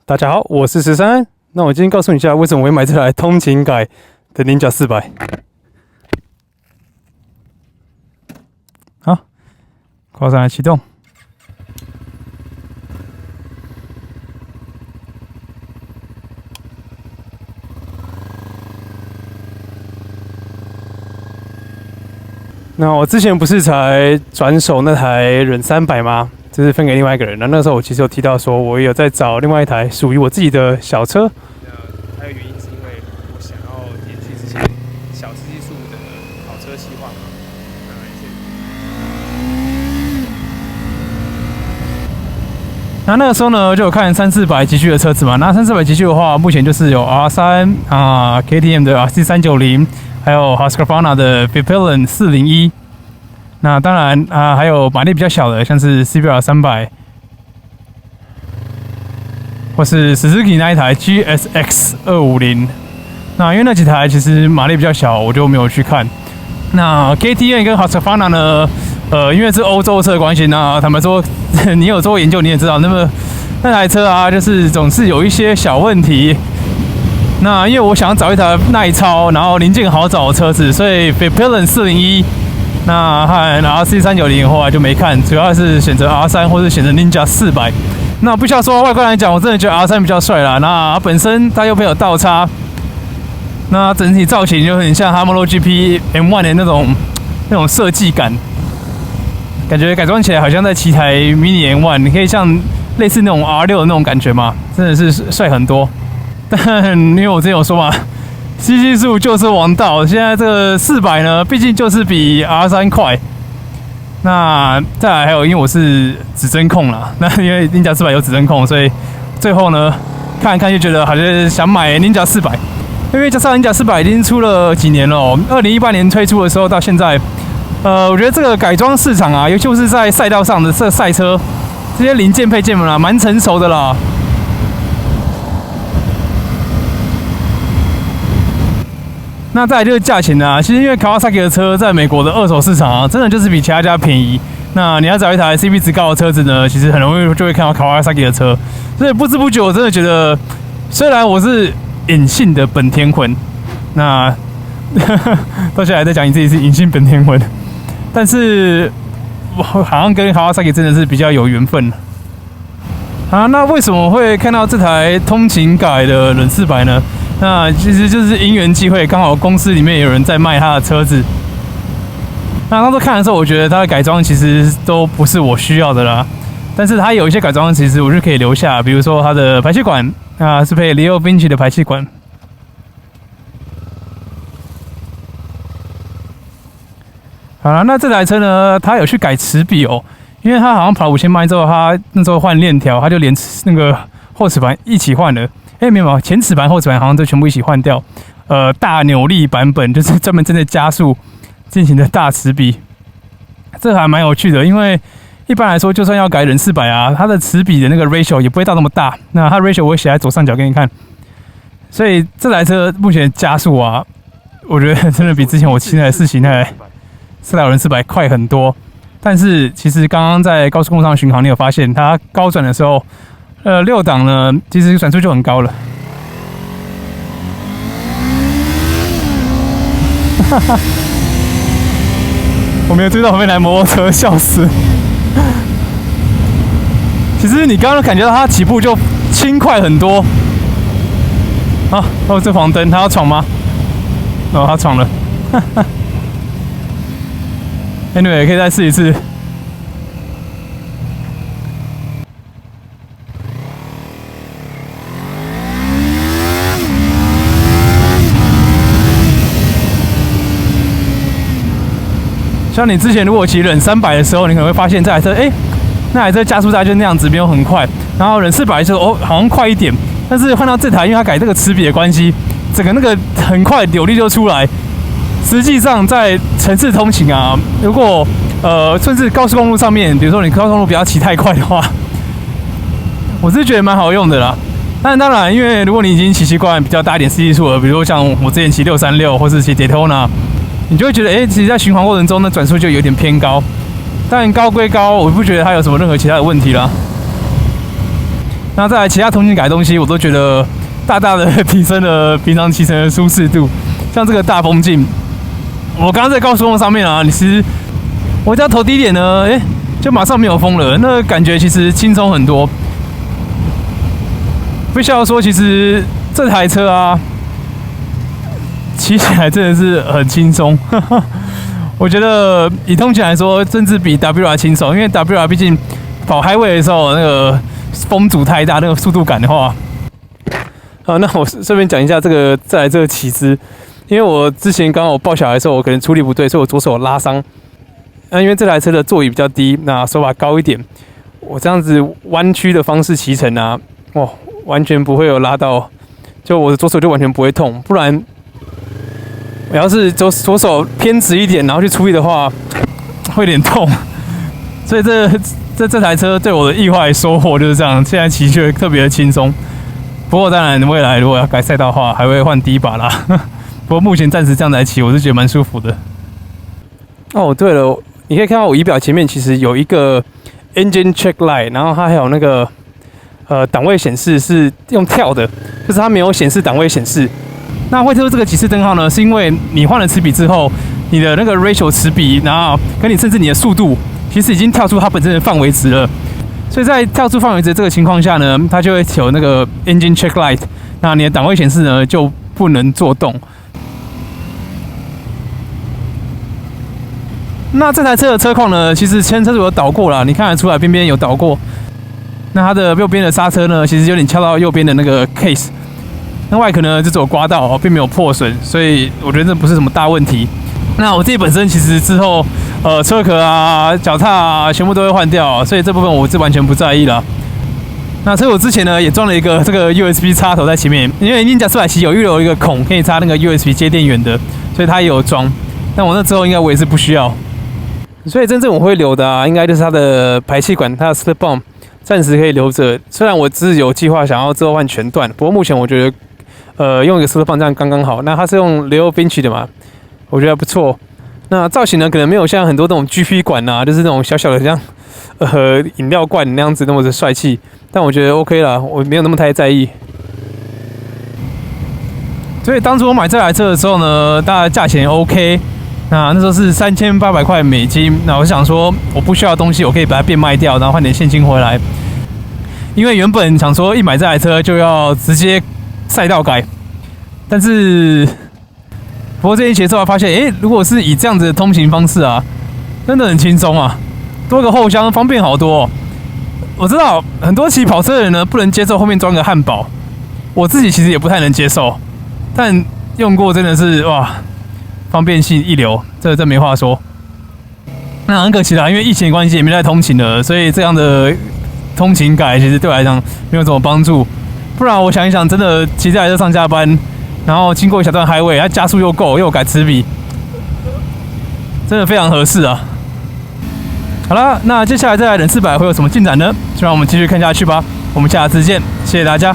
大家好，我是13。那我今天告诉你一下，为什么我会买这台通勤改的 Ninja 400。好，挂上来启动。那我之前不是才转手那台忍300吗？就是分给另外一个人。那时候我其实有提到说，我有在找另外一台属于我自己的小车。还有原因是因为我想要延续之前小资技术的跑车计划嘛。那个时候呢，就有看3400级距的车子嘛。那3400级距的话，目前就是有 R3 KTM 的 RC390，还有 Husqvarna 的 Vipillion 401。那当然还有马力比较小的，像是 CBR 300，或是 Suzuki 那一台 GSX 250。那因为那几台其实马力比较小，我就没有去看。那 KTM 跟 Husqvarna 呢，因为是欧洲车的关系，那坦白说，你有做研究你也知道，那台车啊，就是总是有一些小问题。那因为我想要找一台耐操，然后零件好找的车子，所以 Vipillion 401。那和 RC390后来就没看，主要是选择 R3 或是选择 Ninja 400。那不需要说外观来讲，我真的觉得 R3 比较帅啦。那本身它又没有倒叉，那整体造型就很像 Harmolo GP M1 的那种设计感，感觉改装起来好像在骑台 Mini M1， 你可以像类似那种 R6 的那种感觉嘛，真的是帅很多。但因为我之前有说嘛。C 技术就是王道，现在这个400呢，毕竟就是比 R3 快。那再来还有，因为我是指针控啦，那因为 Ninja 400有指针控，所以最后呢看一看就觉得好像想买 Ninja 400，因为加上 Ninja 400已经出了几年了，2018年推出的时候到现在，我觉得这个改装市场啊，尤其是在赛道上的这赛车这些零件配件们啊，蛮成熟的啦。那再来就是价钱啊，其实因为 Kawasaki 的车在美国的二手市场啊，真的就是比其他家便宜。那你要找一台 CP 值高的车子呢，其实很容易就会看到 Kawasaki 的车。所以不知不觉，我真的觉得，虽然我是隐性的本田魂，那到现在还在讲你自己是隐性本田魂，但是我好像跟 Kawasaki 真的是比较有缘分。那为什么会看到这台通勤改的忍400呢？那其实就是因缘际会，刚好公司里面有人在卖他的车子。那当时看的时候，我觉得他的改装其实都不是我需要的啦。但是他有一些改装，其实我是可以留下，比如说他的排气管是配 Leo Vinci 的排气管。好了，那这台车呢，他有去改齿比因为他好像跑5000迈之后，他那时候换链条，他就连那个后齿盘一起换了。没有，前齿盘、后齿盘好像都全部一起换掉。大扭力版本就是专门针对加速进行的大齿比，这还蛮有趣的。因为一般来说，就算要改忍400啊，它的齿比的那个 ratio 也不会到那么大。那它 ratio 我会写在左上角给你看。所以这台车目前加速啊，我觉得真的比之前我骑那台4台忍400快很多。但是其实刚刚在高速公路上巡航，你有发现它高转的时候。6档呢，其实转速就很高了。我没有追到旁边来摩托车，笑死！其实你刚刚感觉到它起步就轻快很多。这黄灯，他要闯吗？他闯了。Anyway， 可以再试一次。像你之前如果骑忍300的时候，你可能会发现这台车，那台车加速大概就那样子，没有很快。然后忍400就好像快一点，但是换到这台，因为它改这个齿比的关系，整个那个很快扭力就出来。实际上在城市通勤啊，如果甚至高速公路上面，比如说你高速公路不要骑太快的话，我是觉得蛮好用的啦。但当然，因为如果你已经骑习惯比较大一点 C 技术了，比如说像我之前骑636或是骑 Daytona。你就会觉得，其实，在巡航过程中呢，转速就有点偏高。但高归高，我不觉得它有什么任何其他的问题啦。那再来其他通勤改的东西，我都觉得大大的提升了平常骑乘的舒适度。像这个大风镜，我刚刚在高速公路上面啊，其实我只要投低一点呢，就马上没有风了，那感觉其实轻松很多。必须要说，其实这台车啊，骑起来真的是很轻松。我觉得以通勤来说，甚至比 WR 轻松，因为 WR 毕竟跑 highway 的时候，那个风阻太大，那个速度感的话。好，那我顺便讲一下再来这个起姿，因为我之前刚好我抱小孩的时候，我可能处理不对，所以我左手拉伤。那因为这台车的座椅比较低，那手把高一点，我这样子弯曲的方式骑乘啊，哇，完全不会有拉到，就我的左手就完全不会痛，不然。我要是左手偏直一点，然后去出力的话，会有点痛。所以这台车对我的意外收获就是这样，现在骑就会特别的轻松。不过当然未来如果要改赛道的话，还会换第一把啦。不过目前暂时这样来骑，我是觉得蛮舒服的。哦，对了，你可以看到我仪表前面其实有一个 engine check light， 然后它还有那个档位显示是用跳的，就是它没有显示档位显示。那会推出这个警示灯号呢，是因为你换了齿比之后，你的那个 ratio 齿比，然后跟你甚至你的速度，其实已经跳出它本身的范围值了。所以在跳出范围值这个情况下呢，它就会有那个 engine check light， 那你的档位显示呢就不能做动。那这台车的车况呢，其实前车主有倒过啦，你看得出来边边有倒过。那它的右边的刹车呢，其实有点敲到右边的那个 case。那外壳呢就只有刮到，并没有破损，所以我觉得这不是什么大问题。那我自己本身其实之后，车壳啊、脚踏啊，全部都会换掉，所以这部分我是完全不在意啦。那车我之前呢也装了一个这个 USB 插头在前面，因为Ninja 470有预留一个孔可以插那个 USB 接电源的，所以它也有装。但我那之后应该我也是不需要。所以真正我会留的啊，应该就是它的排气管，它的 slip bump 暂时可以留着。虽然我是有计划想要之后换全段，不过目前我觉得用一个 slip bump 这样刚刚好。那它是用 Leo Vinci 的嘛，我觉得不错。那造型呢，可能没有像很多那种 GP 管啊，就是那种小小的像饮料罐那样子那么的帅气，但我觉得 OK 啦，我没有那么太在意。所以当初我买这台车的时候呢，大概价钱 OK， 那时候是3800块美金。那我想说，我不需要的东西，我可以把它变卖掉，然后换点现金回来。因为原本想说一买这台车就要直接赛道改，但是不过这一节之后发现，如果是以这样子的通行方式啊，真的很轻松啊，多个后箱方便好多哦。我知道很多骑跑车的人呢不能接受后面装个汉堡，我自己其实也不太能接受，但用过真的是哇，方便性一流，这没话说。那很可惜啦，因为疫情的关系也没在通勤了，所以这样的通勤改其实对我来讲没有什么帮助。不然我想一想，真的骑这台车上下班，然后经过一小段 highway， 它加速又够，又有改齿比，真的非常合适啊。好了，那接下来这台忍400会有什么进展呢？就让我们继续看下去吧。我们下次见，谢谢大家。